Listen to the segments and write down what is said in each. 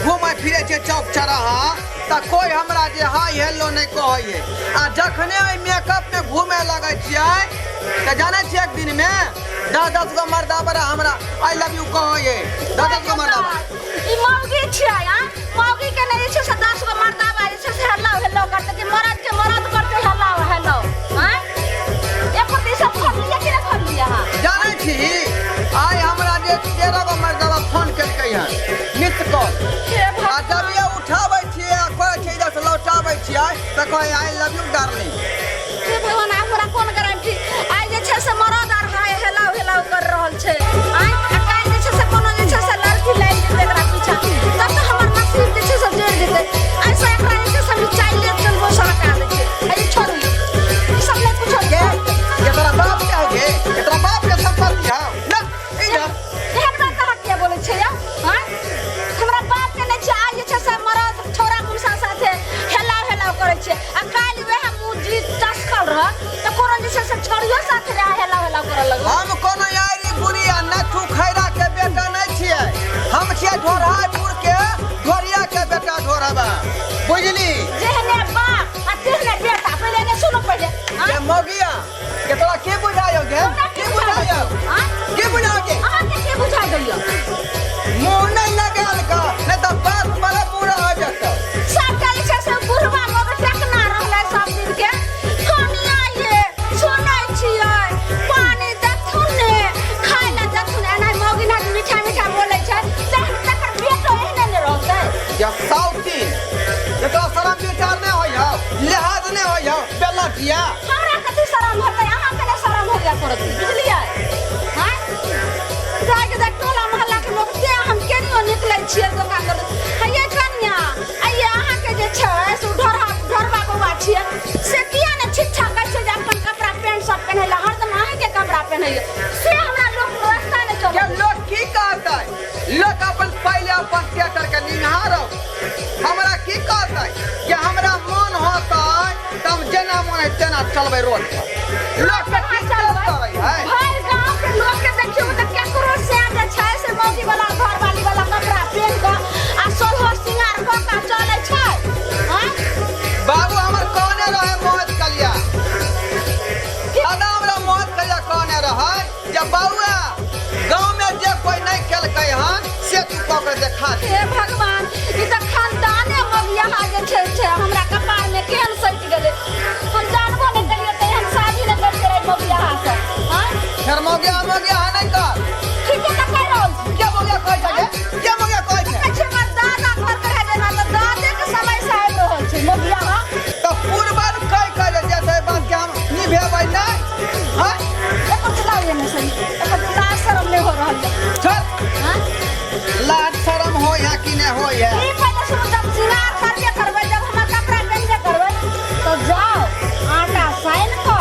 घूमे फिरे छे चौक चौराहा त कोई हमरा जे हाय हेलो नहीं कहै आ जखने मेकअप में घूमे लगे छियै त जाने छियै एक दिन में 10 गो मर्दा बड़ा हमरा आई लव यू कहै 10 गो मर्दा ई मौगी छियै आ मौगी के नहीं छै से 10 गो मर्दा बा छै से हेलो हेलो करते कि मर्द के मर्द करते हेलो हेलो हैं एक दिन सब फोन लिया कि फोन लिया हां जाने छी आई हमरा जे 13 गो मर्दा फोन केलकै हन मिस कॉल आ जब ये उठाबै छियै आ कहै छै इधर से लौटाबै छियै त कहै आई लव यू डार्लिंग हे भगवान हमरा कोन गारंटी आई जे छै से मर्द आर भाई हेलो हेलो कर रहल छै आई काल जे छै से कोनो जे छै से लड़की लाइन जेते एकरा पीछा तब तो हमर नसीब जे छै से जोड़ जेते ऐसा एकरा जे छै से हम चाइले चलबो सड़का दे छै आई छोड़ू ई सब नहीं कुछ के ये तोरा बाप के है ये तोरा बाप के संपत्ति है ना इधर एहन बात कहा के बोले छै या हां हमरा बाप के नहीं छै आई जे छै से मर्द छोरा मुसा साथे हेलो हेलो करे छै आ काल वह मुजी टसकल रह त कोनो जे छै से छोरियो साथे हेलो हेलो करे लगल हम कोनो यारी बुढ़िया नथु खैरा के बेटा नहीं छियै हम छियै ढोरहापुर के ढोरिया के बेटा ढोरबा बुझली जेहने बाप आ तेहने बेटा पहले ने सुनो पहले ये मोगिया के तोरा के बुझायो गे के बुझायो हां के बुझाओगे अहाँ के बुझा दैयो मुंह नहीं लगाल का नहीं तो बात बड़ा पूरा हो जाता सब काल से सब बुढ़वा मग टकना रहले सब दिन के खानी आइए सुनै छियै पानी दथुने खाइ ला दथुने एना मौगी ना मीठा मीठा बोलै छै तकर बेटो एहने ने रहतै या साउथी ये तो शरम विचार नहीं होय हो लिहाज नहीं होय हो बेलटिया हमरा कथि शरम होतै अहाँ के शरम हो गया करत बुझलियै हां जाके देख टोला मोहल्ला के लोग से हम केनियो निकलै छियै दोकान कर हइये कन्या आइए अहाँ के जे छै से ढरबा बौआ छियै से किया ने छिछा कहै छै जे अपन कपड़ा पैंट सब पहनैला हरदम अहाँ के कपड़ा पहनैयो से हमरा लोग व्यवस्था ने चल के लोग की कहतै लोग अपन पहले अपन थिएटर के निहारो हमरा की कहतै कि हमरा मन होतै तब जेना मन है तेना चलबै रोड पर लोग के की चलबै है भाई गांव के लोग के देखियो त केकरो से जे छै से मौगी वाला घर वाली वाला कपड़ा पहन के आ सोलहो सिंगार क के चलै छै हां बाबू हमर कहने रहे मोहत कलिया दादा हमरा मोहत कलिया कहने रहे जब बउआ गांव में जे कोई नहीं केलकै हन से तू कह के देखा दे हे भगवान ई त खानदाने मगिया जे छै हमरा कपार में केहन सट गेलै हम जानबो नहीं करियो त एहन शादी ने कर करे मगिया से हां फिर मोगिया नहीं कर ठीक है त कह रहल क्या मोगिया कहै छै क्या मोगिया कहै छै अच्छा हमर दादा घर के है ना त दादे के समय से आबि रहल छै मगिया तो पूर्वज कह के जैसे बात के हम निभेबै नहीं हां एको चलावे ने सही एको लाज शरम नहीं हो रहल है चल हां लाज शरम हो या कि नहीं हो या ई पहले शुरू जब सिंगार करके करबै जब हम कपड़ा पहन के करबै तो जाओ आटा साइन को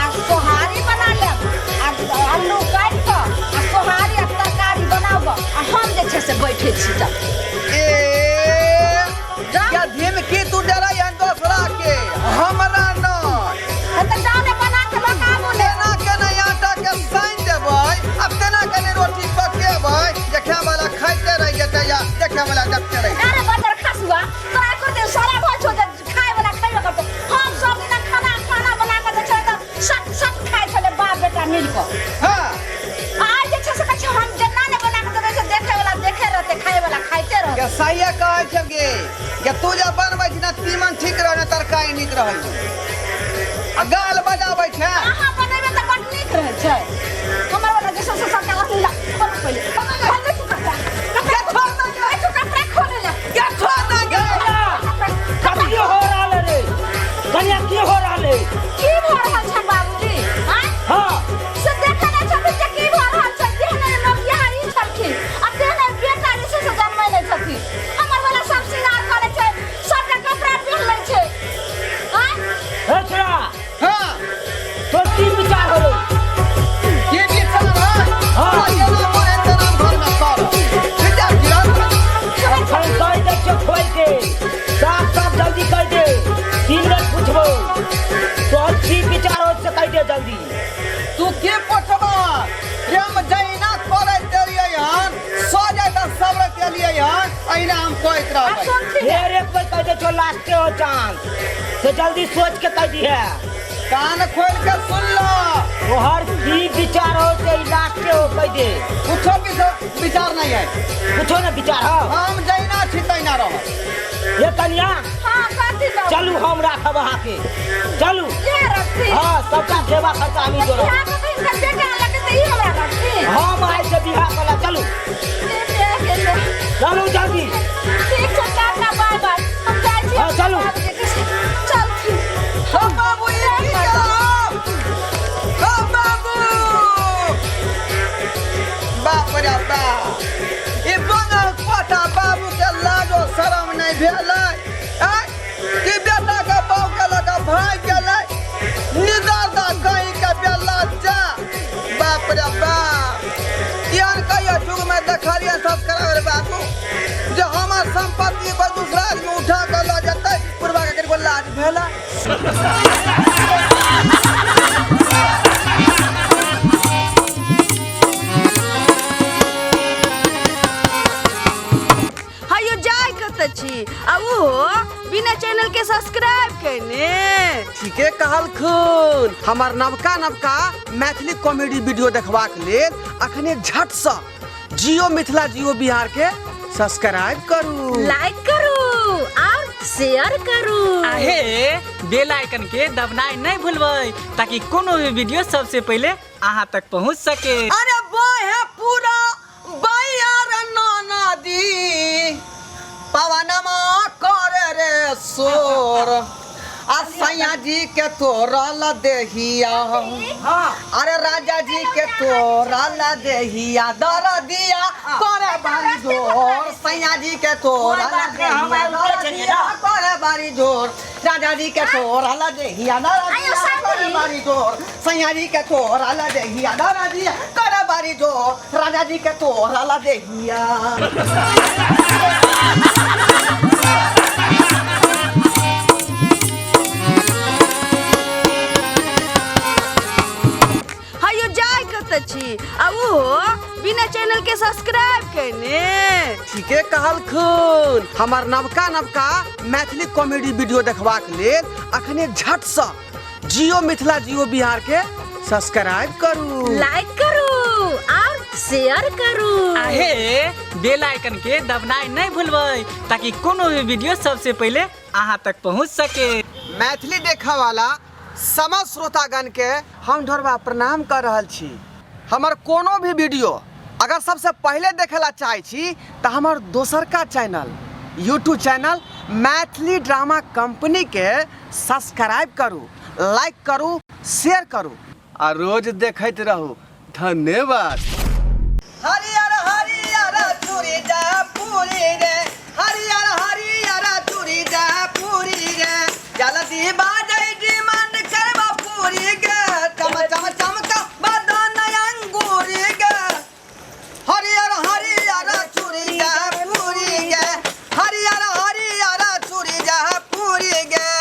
आ सोहारी बना ले आ आलू काट के आ सोहारी आ तरकारी बनाब आ हम जे छै से बैठे छी तब ए क्या धमकी तू डरा या दूसरा के हमरा नहीं त जाने बना के लोग आबू ले तेना के नहीं आटा के साइन देबै अब तेना के नहीं रोटी पकेबै देखे वाला खाइते रह जेतै या देखे वाला देखते रह अरे बदर खसुआ तोरा को दे सारा भाई छो खाए वाला खाइबे करते हम सब दिन खाना बना के दे छै त सट खाइ छले बाप बेटा मिल के हां आज जे छै से कछ हम जेना ने बना के देबै से देखे वाला देखे रहते खाए वाला खाइते रह के सहिए कहै छै के तू जे बनबै छी ना तीमन ठीक रहे ना तरकारी नीक रहै आ गाल बजाबै छै अहाँ बनेबे त बड नीक रहै छै हमर वाला जे सब सबटा अथी ला खोल पहिले खोल तू कपड़ा खोल ले क्या खोदा गे कब की हो रहा रे कन्या की हो रहा रे की भ रहल छै बाबूजी हैं हां से देखे नै छथिन जे की भ रहल छै देहने लोग यहाँ ई छलखिन आ देहने बेटा जे छै से जन्मै नै छथिन हमर वाला सब सिंगार करे छै सबटा कपड़ा पहन लै छै हैं हे छोरा हां तो की विचार हो रे के कोई तरह फिर एक कोई कह दे छो लास्ट के हो चांद से जल्दी सोच के कह दी है कान खोल के सुन लो वो हर की विचार हो से लास्ट के हो कह दे कुछो विचार नहीं है कुछो ना विचार हो हम जैना छी तैना रहो ये कन्या हाँ कथी बाबू चलू हम राखब अहाँ के चलू ये रखती हाँ सबका सेवा खर्चा हम ही जोड़ब यहाँ पे कहीं कर देगा लगे तो ही हमरा रखती हम आए से बिहार वाला चलू चलू जल्दी ठीक है टाटा बाय बाय हम जाए छी हाँ, चलू। चल ओ बाबू ये की ओ बाबू बाप रे बाप ई बनल पटा बाबू के लाजो शरम नहीं भेलै कि बेटा के बाप के लगा भाई गेलै निदादा कहीं के बेला जा बाप रे बाप यार कहियो जुग में देखलिए सब करावे बाबू जे हमर संपत्ति कोई दूसरा आदमी उठा के ल जेतै पूर्वा के करियो लाज भेला हायो जाय कत छी आ वो बिना चैनल के सब्सक्राइब करने ठीके कहलखुन हमर नवका मैथिली कॉमेडी वीडियो देखबाक लेल अखने झट से जियो मिथिला जियो बिहार के सब्सक्राइब करू लाइक करू और शेयर करू आहे बेल आइकन के दबनाई नहीं भूलबै ताकि कोनो भी वीडियो सबसे पहले अहाँ तक पहुंच सके अरे है पूरा बैयार नाना दी पवनमा करे रे सोर आ सैया जी के तोरल देहिया अरे राजा जी के तोरल देहिया दर दिया करे बारी जोर सैया जी के तोरल देहिया करे बारी जोर राजा जी के तोरल देहिया दर दिया करे बारी जोर सैया जी के तोरल देहिया दर दिया करे बारी जोर राजा जी के तोरल देहिया हायो जाय कत छी आ वो बिना चैनल के सब्सक्राइब करने ठीके कहलखुन हमर नवका मैथिली कॉमेडी वीडियो देखबाक लेल अखने झट से जियो मिथिला जियो बिहार के सब्सक्राइब करू लाइक करू और शेयर करू आहे बेल आइकन के दबनाई नहीं भूलबै ताकि कोनो भी वीडियो सबसे पहले अहाँ तक पहुंच सके मैथिली देखा वाला समस्त श्रोतागण के हम ढोरबा प्रणाम कर रहल छी हमर कोनो भी वीडियो अगर सबसे पहले देखेला चाहे छी तो हमर दोसर का channel YouTube channel Maithili drama company के सब्सक्राइब करू लाइक करू शेयर करू आ रोज देखते रहू धन्यवाद हरियर हरियर चूड़ी जा पूरी रे हरियर हरियर चूड़ी जा पूरी रे जल्दी बाजै जी मन करबा पूरी गे चम चम चमका बदन अंगूरी गे हरियर हरियर चूड़ी जा पूरी गे हरियर हरियर चूड़ी जा पूरी गे